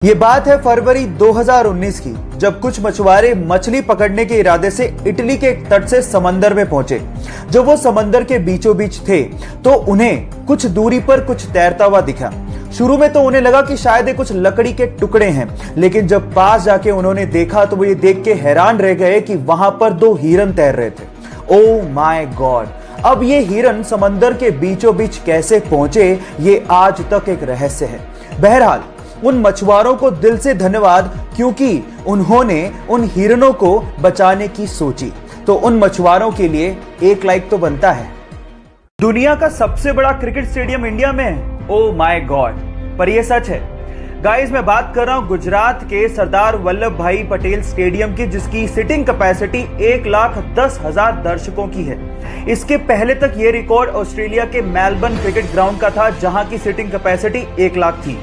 ये बात है फरवरी 2019 की, जब कुछ मछुआरे मछली पकड़ने के इरादे से इटली के एक तट से समंदर में पहुंचे। जब वो समंदर के बीचों बीच थे तो उन्हें कुछ दूरी पर कुछ तैरता हुआ दिखा। शुरू में तो उन्हें लगा कि शायद ये कुछ लकड़ी के टुकड़े हैं, लेकिन जब पास जाके उन्होंने देखा तो वो ये देख के हैरान रह गए कि वहां पर दो हिरन तैर रहे थे। Oh my God! अब ये हिरन समंदर के बीचों बीच कैसे पहुंचे, ये आज तक एक रहस्य है। बहरहाल उन मछुआरों को दिल से धन्यवाद, क्योंकि उन्होंने उन हिरणों को बचाने की सोची। तो उन मछुआरों के लिए एक लाइक तो बनता है। दुनिया का सबसे बड़ा क्रिकेट स्टेडियम इंडिया में है। Oh my God! पर यह सच है गाइस। मैं बात कर रहा हूं गुजरात के सरदार वल्लभ भाई पटेल स्टेडियम की, जिसकी सिटिंग कैपेसिटी 1,10,000 दर्शकों की है। इसके पहले तक यह रिकॉर्ड ऑस्ट्रेलिया के मेलबर्न क्रिकेट ग्राउंड का था, जहां की सिटिंग कैपेसिटी 1 लाख थी।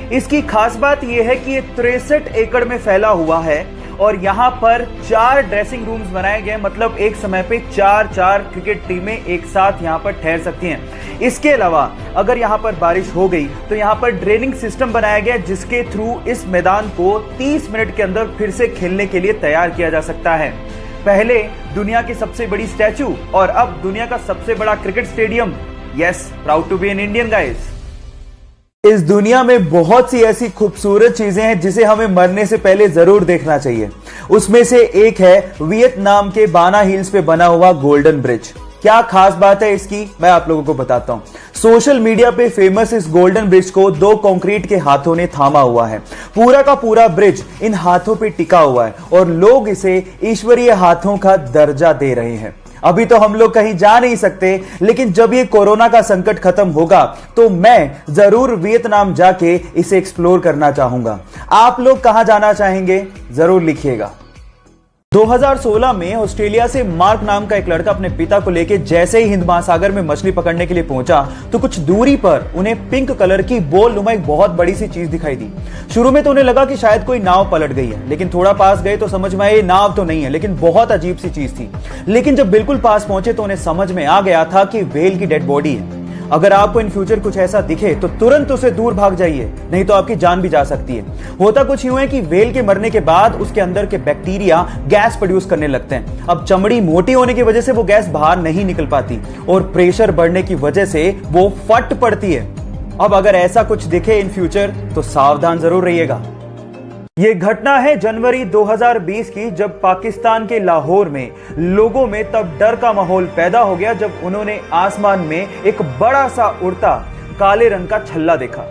इसकी खास बात यह है कि ये 63 एकड़ में फैला हुआ है और यहाँ पर 4 ड्रेसिंग रूम्स बनाए गए, मतलब एक समय पे 4 क्रिकेट टीमें एक साथ यहाँ पर ठहर सकती हैं। इसके अलावा अगर यहाँ पर बारिश हो गई तो यहाँ पर ड्रेनिंग सिस्टम बनाया गया, जिसके थ्रू इस मैदान को 30 मिनट के अंदर फिर से खेलने के लिए तैयार किया जा सकता है। पहले दुनिया की सबसे बड़ी स्टैचू और अब दुनिया का सबसे बड़ा cricket stadium. Yes, proud to be an Indian guys. इस दुनिया में बहुत सी ऐसी खूबसूरत चीजें हैं जिसे हमें मरने से पहले जरूर देखना चाहिए। उसमें से एक है वियतनाम के बाना हिल्स पे बना हुआ गोल्डन ब्रिज। क्या खास बात है इसकी, मैं आप लोगों को बताता हूं। सोशल मीडिया पे फेमस इस गोल्डन ब्रिज को 2 कंक्रीट के हाथों ने थामा हुआ है। पूरा का पूरा ब्रिज इन हाथों पे टिका हुआ है और लोग इसे ईश्वरीय हाथों का दर्जा दे रहे हैं। अभी तो हम लोग कहीं जा नहीं सकते, लेकिन जब ये कोरोना का संकट खत्म होगा तो मैं जरूर वियतनाम जाके इसे एक्सप्लोर करना चाहूंगा। आप लोग कहां जाना चाहेंगे, जरूर लिखिएगा। 2016 में ऑस्ट्रेलिया से मार्क नाम का एक लड़का अपने पिता को लेकर जैसे ही हिंद महासागर में मछली पकड़ने के लिए पहुंचा तो कुछ दूरी पर उन्हें पिंक कलर की बोल नुमा एक बहुत बड़ी सी चीज दिखाई दी। शुरू में तो उन्हें लगा कि शायद कोई नाव पलट गई है, लेकिन थोड़ा पास गए तो समझ में आया ये नाव तो नहीं है, लेकिन बहुत अजीब सी चीज थी। लेकिन जब बिल्कुल पास पहुंचे तो उन्हें समझ में आ गया था कि व्हेल की डेड बॉडी है। अगर आपको इन फ्यूचर कुछ ऐसा दिखे तो तुरंत उसे दूर भाग जाइए, नहीं तो आपकी जान भी जा सकती है। होता कुछ यूं है कि व्हेल के मरने के बाद उसके अंदर के बैक्टीरिया गैस प्रोड्यूस करने लगते हैं। अब चमड़ी मोटी होने की वजह से वो गैस बाहर नहीं निकल पाती और प्रेशर बढ़ने की वजह से वो फट पड़ती है। अब अगर ऐसा कुछ दिखे इन फ्यूचर तो सावधान जरूर रहिएगा। ये घटना है जनवरी 2020 की, जब पाकिस्तान के लाहौर में लोगों में तब डर का माहौल पैदा हो गया जब उन्होंने आसमान में एक बड़ा सा उड़ता काले रंग का छल्ला देखा।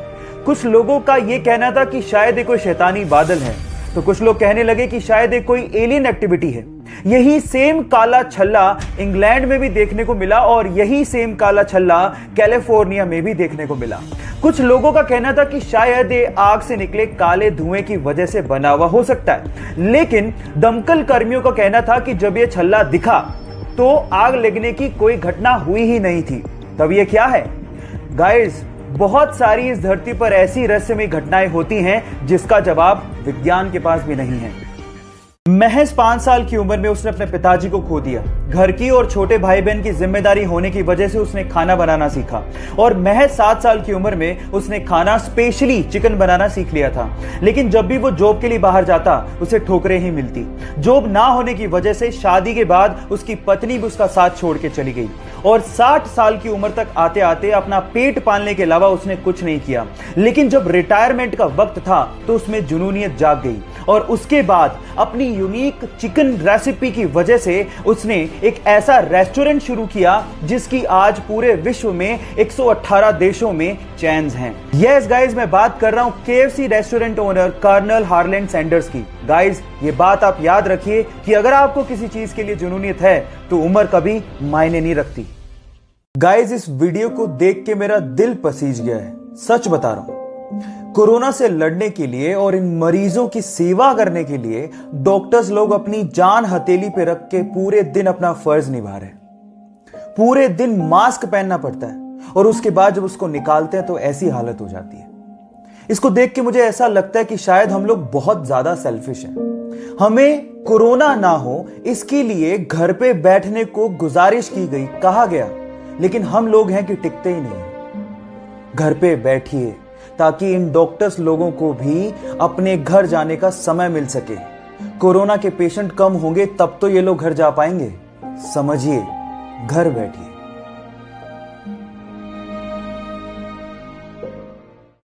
कुछ लोगों का यह कहना था कि शायद ये कोई शैतानी बादल है, तो कुछ लोग कहने लगे कि शायद ये कोई एलियन एक्टिविटी है। यही सेम काला छल्ला इंग्लैंड में भी देखने को मिला और यही सेम काला छल्ला कैलिफोर्निया में भी देखने को मिला। कुछ लोगों का कहना था कि शायद ये आग से निकले काले धुएं की वजह से बना हुआ हो सकता है, लेकिन दमकल कर्मियों का कहना था कि जब ये छल्ला दिखा तो आग लगने की कोई घटना हुई ही नहीं थी। तब ये क्या है गाइस? बहुत सारी इस धरती पर ऐसी रहस्यमयी घटनाएं होती हैं जिसका जवाब विज्ञान के पास भी नहीं है। महज 5 साल की उम्र में उसने अपने पिताजी को खो दिया। घर की और छोटे भाई बहन की जिम्मेदारी होने की वजह से उसने खाना बनाना सीखा और महज 7 साल की उम्र में उसने खाना स्पेशली चिकन बनाना सीख लिया था। लेकिन जब भी वो जॉब के लिए बाहर जाता उसे ठोकरें ही मिलती। जॉब ना होने की वजह से शादी के बाद उसकी पत्नी भी उसका साथ छोड़ के चली गई और 60 साल की उम्र तक आते आते अपना पेट पालने के अलावा उसने कुछ नहीं किया। लेकिन जब रिटायरमेंट का वक्त था तो उसमें जुनूनियत जाग गई और उसके बाद अपनी यूनिक चिकन रेसिपी की वजह से उसने एक ऐसा रेस्टोरेंट शुरू किया जिसकी आज पूरे विश्व में 118 देशों में चेन्स हैं। यस गाइस, मैं बात कर रहा हूं KFC restaurant owner colonel Harland Sanders की। गाइस, ये बात आप याद रखिए कि अगर आपको किसी चीज के लिए जुनूनियत है तो उम्र कभी मायने नहीं रखती। गाइस, इस वीडियो को देख के मेरा दिल पसीज गया है, सच बता रहा हूं। कोरोना से लड़ने के लिए और इन मरीजों की सेवा करने के लिए डॉक्टर्स लोग अपनी जान हथेली पे रख के पूरे दिन अपना फर्ज निभा रहे हैं। पूरे दिन मास्क पहनना पड़ता है और उसके बाद जब उसको निकालते हैं तो ऐसी हालत हो जाती है। इसको देख के मुझे ऐसा लगता है कि शायद हम लोग बहुत ज्यादा सेल्फिश हैं। हमें कोरोना ना हो इसके लिए घर पे बैठने को गुजारिश की गई, कहा गया, लेकिन हम लोग हैं कि टिकते ही नहीं। घर पे बैठिए, ताकि इन डॉक्टर्स लोगों को भी अपने घर जाने का समय मिल सके। कोरोना के पेशेंट कम होंगे तब तो ये लोग घर जा पाएंगे। समझिए, घर बैठिए।